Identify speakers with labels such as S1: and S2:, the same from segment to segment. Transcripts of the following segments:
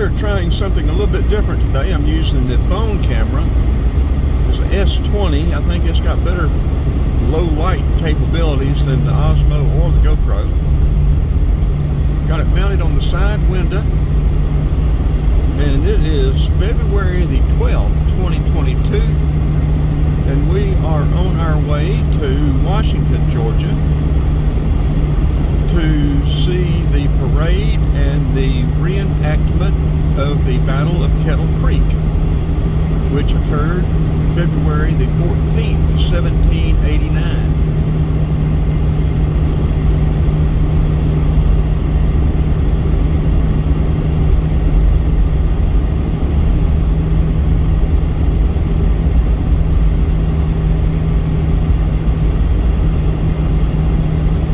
S1: considered trying something a little bit different today. I'm using the phone camera. It's an S20. I think it's got better low light capabilities than the Osmo or the GoPro. Got it mounted on the side window, and it is February the 12th, 2022, and we are on our way to Washington, Georgia, to see the parade and the reenactment of the Battle of Kettle Creek, which occurred February the 14th, 1789.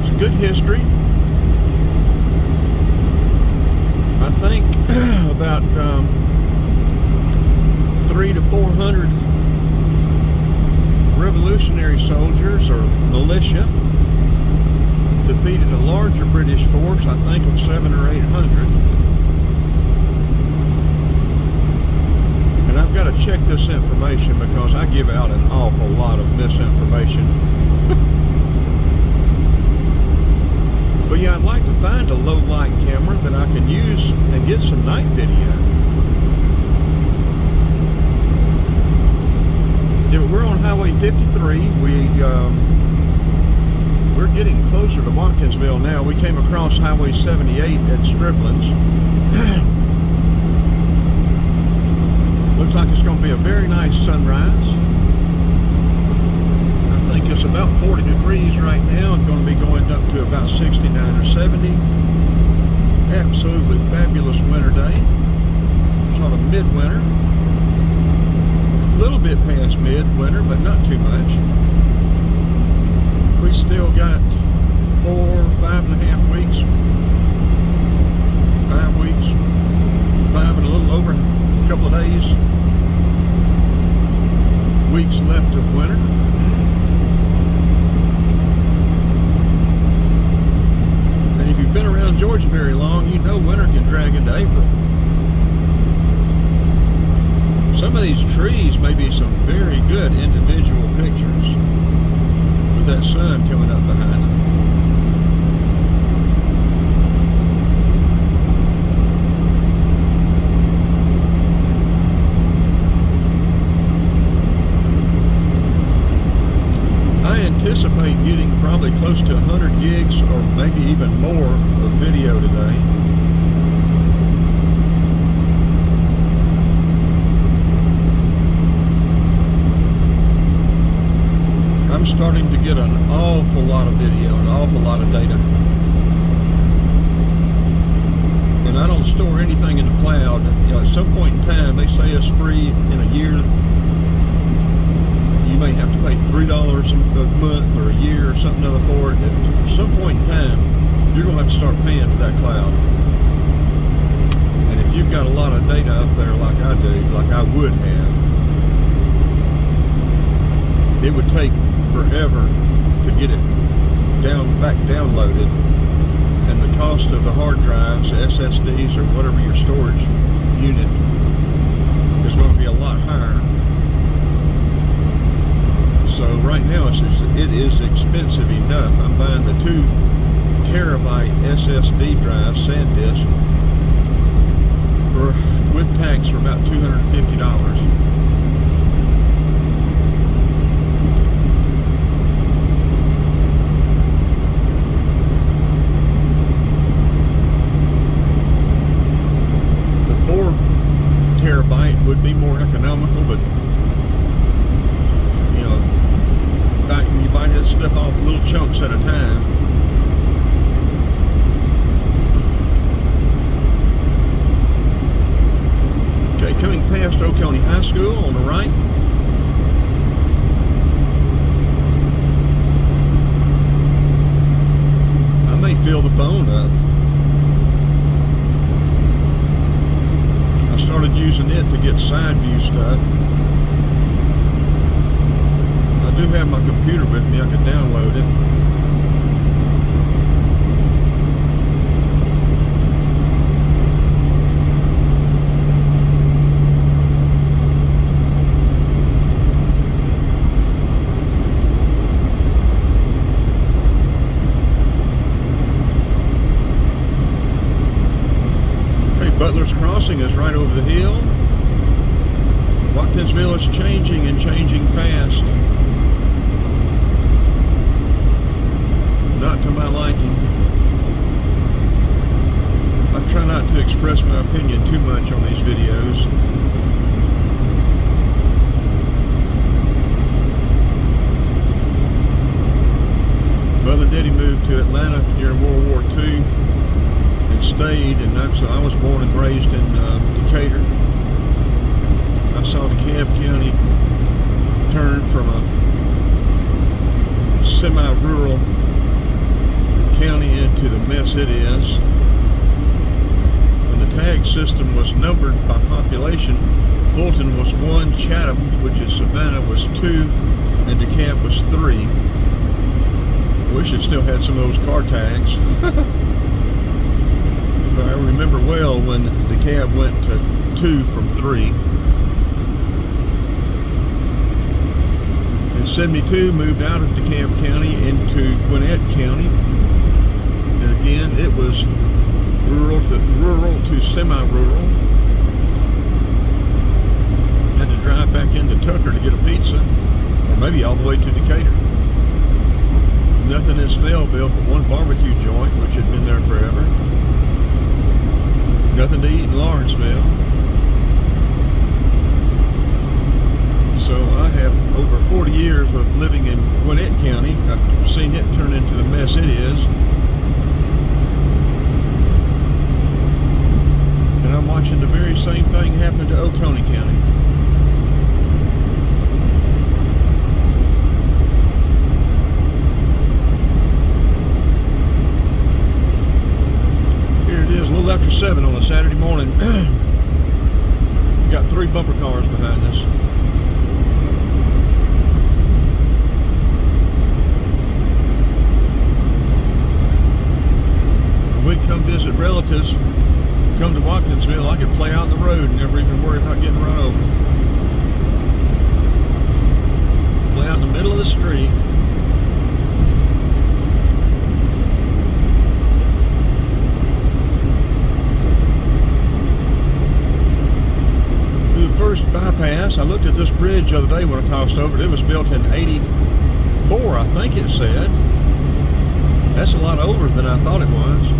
S1: It's a good history. I think about 300 to 400 revolutionary soldiers or militia defeated a larger British force, I think of 700 or 800. And I've got to check this information because I give out an awful lot of misinformation. But yeah, I'd like to find a low light camera that I can use and get some night video. Yeah, we're on Highway 53. We're getting closer to Watkinsville now. We came across Highway 78 at Striplings. Looks like it's going to be a very nice sunrise. I think it's about 40 degrees right now. It's going to be going up to about 69 or 70. Absolutely fabulous winter day. Sort of midwinter. A little bit past midwinter, but not too much. We still got 5.5 weeks. 5 weeks. 5 and a little over a couple of days. Weeks left of winter. And if you've been around Georgia very long, you know winter can drag into April. Some of these trees may be some very good individual pictures with that sun coming up behind them. I anticipate getting probably close to 100 gigs or maybe even more of video today. I'm starting to get an awful lot of video, an awful lot of data. And I don't store anything in the cloud. You know, at some point in time, they say it's free in a year. You may have to pay $3 a month or a year or something other for it. At some point in time, you're going to have to start paying for that cloud. And if you've got a lot of data up there like I do, like I would have, it would take forever to get it back downloaded, and the cost of the hard drives, SSDs, or whatever your storage unit is going to be a lot higher. So right now it is expensive enough. I'm buying the 2 terabyte SSD drive, SanDisk, with tax for about $250. Terabyte would be more economical, but you know, when you buy that stuff off little chunks at a time. Okay, coming past Oak County High School on the right. I may fill the phone up. Started using it to get side view stuff. I do have my computer with me. I could download it. Butler's Crossing is right over the hill. Watkinsville is changing and changing fast. Not to my liking. I try not to express my opinion too much on these videos. Mother and Daddy moved to Atlanta during World War II and stayed, and I was born and raised in Decatur. I saw DeKalb County turn from a semi-rural county into the mess it is. When the tag system was numbered by population, Fulton was 1, Chatham, which is Savannah, was 2, and DeKalb was 3. I wish it still had some of those car tags. But I remember well when DeKalb went to 2 from 3. In 72, moved out of DeKalb County into Gwinnett County. And again, it was rural to semi-rural. Had to drive back into Tucker to get a pizza, or maybe all the way to Decatur. Nothing in Snellville but one barbecue joint, which had been there forever. Nothing to eat in Lawrenceville. So I have over 40 years of living in Gwinnett County. I've seen it turn into the mess it is. And I'm watching the very same thing happen to Oconee County. After 7 on a Saturday morning. Got 3 bumper cars behind us. When we'd come visit relatives, come to Watkinsville, I could play out in the road and never even worry about getting run over. Play out in the middle of the street. First bypass, I looked at this bridge the other day when I crossed over. It was built in 84, I think it said. That's a lot older than I thought it was.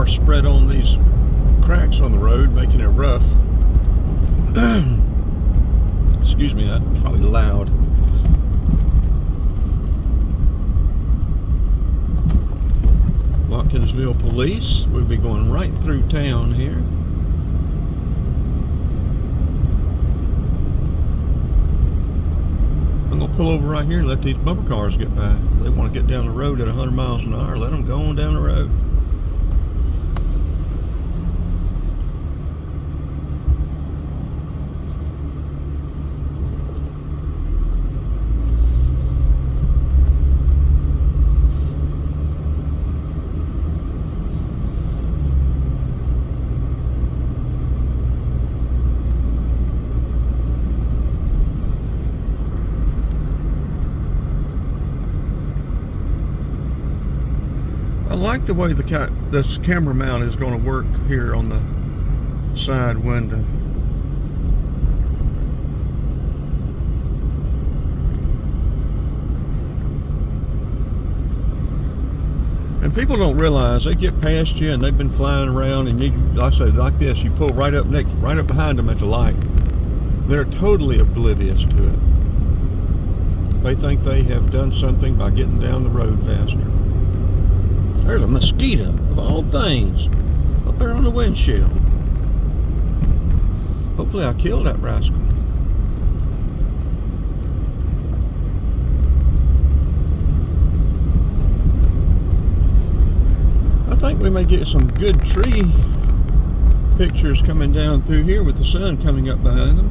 S1: Spread on these cracks on the road, making it rough. Excuse me, that's probably loud. Watkinsville Police. We'll be going right through town here. I'm going to pull over right here and let these bumper cars get by. If they want to get down the road at 100 miles an hour, let them go on down the road. I like the way this camera mount is going to work here on the side window. And people don't realize they get past you and they've been flying around, and you, like I said, like this, you pull right up behind them at the light. They're totally oblivious to it. They think they have done something by getting down the road faster. There's a mosquito, of all things. up there on the windshield. Hopefully I killed that rascal. I think we may get some good tree pictures coming down through here with the sun coming up behind them.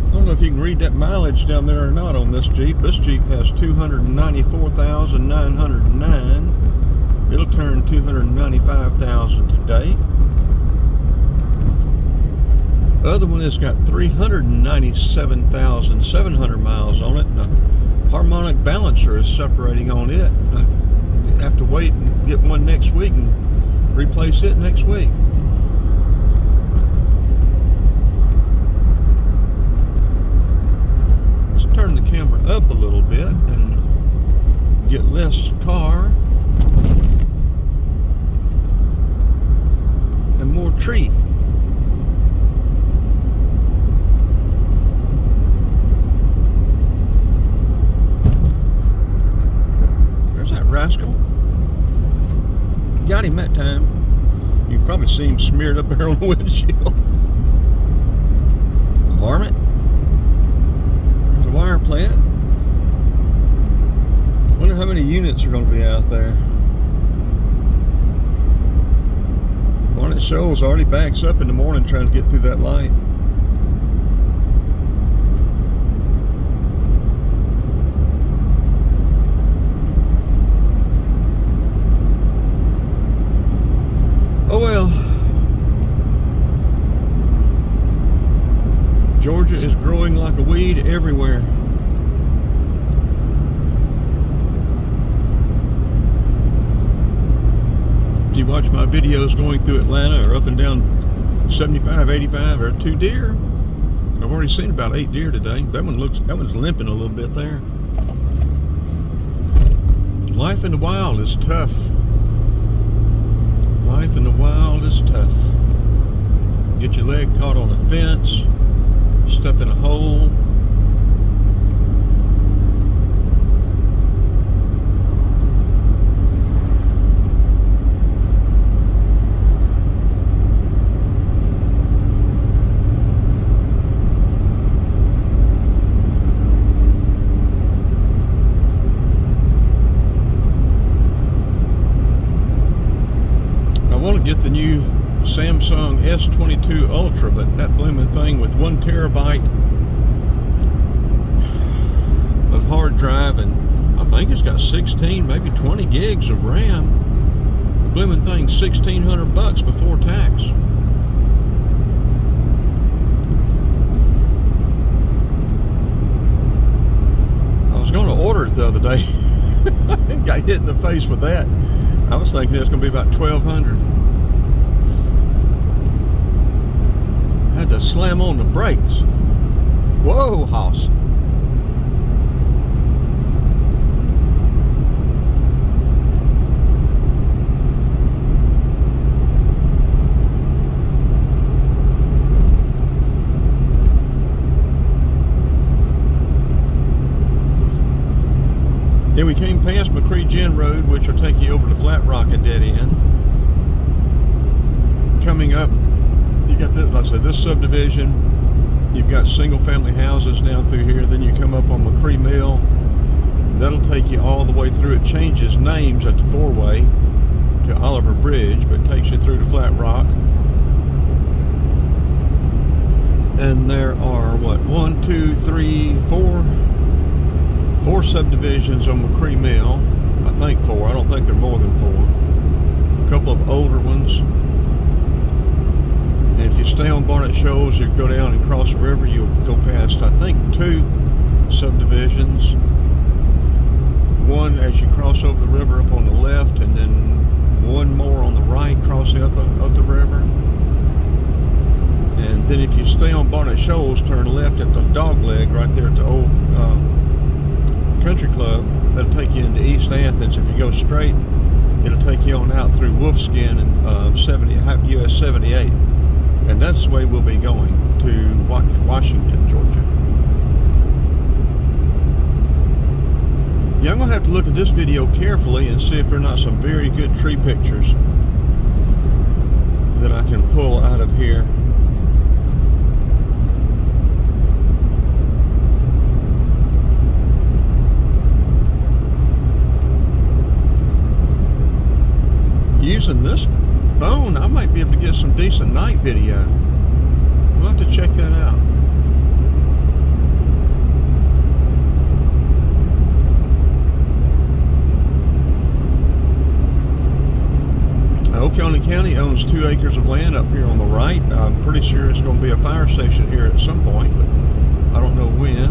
S1: I don't know if you can read that mileage down there or not on this Jeep. This Jeep has 294,909. It'll turn 295,000 today. The other one has got 397,700 miles on it. The harmonic balancer is separating on it. I have to wait and get one next week and replace it next week. Let's turn the camera up a little bit and get less car and more tree. Rascal. Got him that time. You can probably see him smeared up there on the windshield. Varmint. There's a wire plant. Wonder how many units are going to be out there. Barnett Shoals already backs up in the morning trying to get through that light. Oh well, Georgia is growing like a weed everywhere. Do you watch my videos going through Atlanta or up and down 75, 85? Or 2 deer? I've already seen about 8 deer today. That one's limping a little bit there. Life in the wild is tough. Life in the wild is tough. Get your leg caught on a fence, step in a hole. Get the new Samsung S22 Ultra, but that blooming thing with 1 terabyte of hard drive, and I think it's got 16, maybe 20 gigs of RAM. The blooming thing's $1,600 before tax. I was going to order it the other day. Got hit in the face with that. I was thinking it was going to be about $1,200. Had to slam on the brakes. Whoa, hoss. Then we came past McCree Gin Road, which will take you over to Flat Rock and dead end. Coming up, you got this, like I said, this subdivision. You've got single family houses down through here. Then you come up on McCree Mill. That'll take you all the way through. It changes names at the 4-way to Oliver Bridge, but takes you through to Flat Rock. And there are what, 1, 2, 3, 4 subdivisions on McCree Mill. I think 4. I don't think they're more than 4. A couple of older ones. And if you stay on Barnett Shoals, you go down and cross the river, you'll go past, I think, 2 subdivisions. One as you cross over the river up on the left, and then one more on the right crossing up the river. And then if you stay on Barnett Shoals, turn left at the dog leg right there at the old country club. That'll take you into East Athens. If you go straight, it'll take you on out through Wolfskin and US 78. And that's the way we'll be going to Washington, Georgia. to look at this video carefully and see if there are not some very good tree pictures that I can pull out of here. Using this phone, I might be able to get some decent night video. We'll have to check that out. Oconee County owns 2 acres of land up here on the right. I'm pretty sure it's going to be a fire station here at some point, but I don't know when.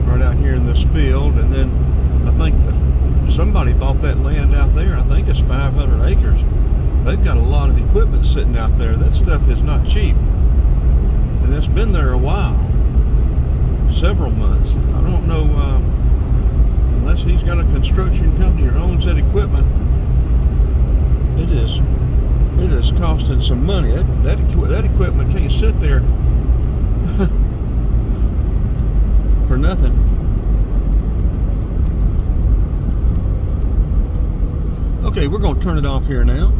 S1: Right out here in this field, and then I think somebody bought that land out there. I think it's 500 acres. They've got a lot of equipment sitting out there. That stuff is not cheap, and it's been there a while, several months. I don't know. Unless he's got a construction company or owns that equipment, it is costing some money. That equipment can't sit there for nothing. Okay, we're going to turn it off here now.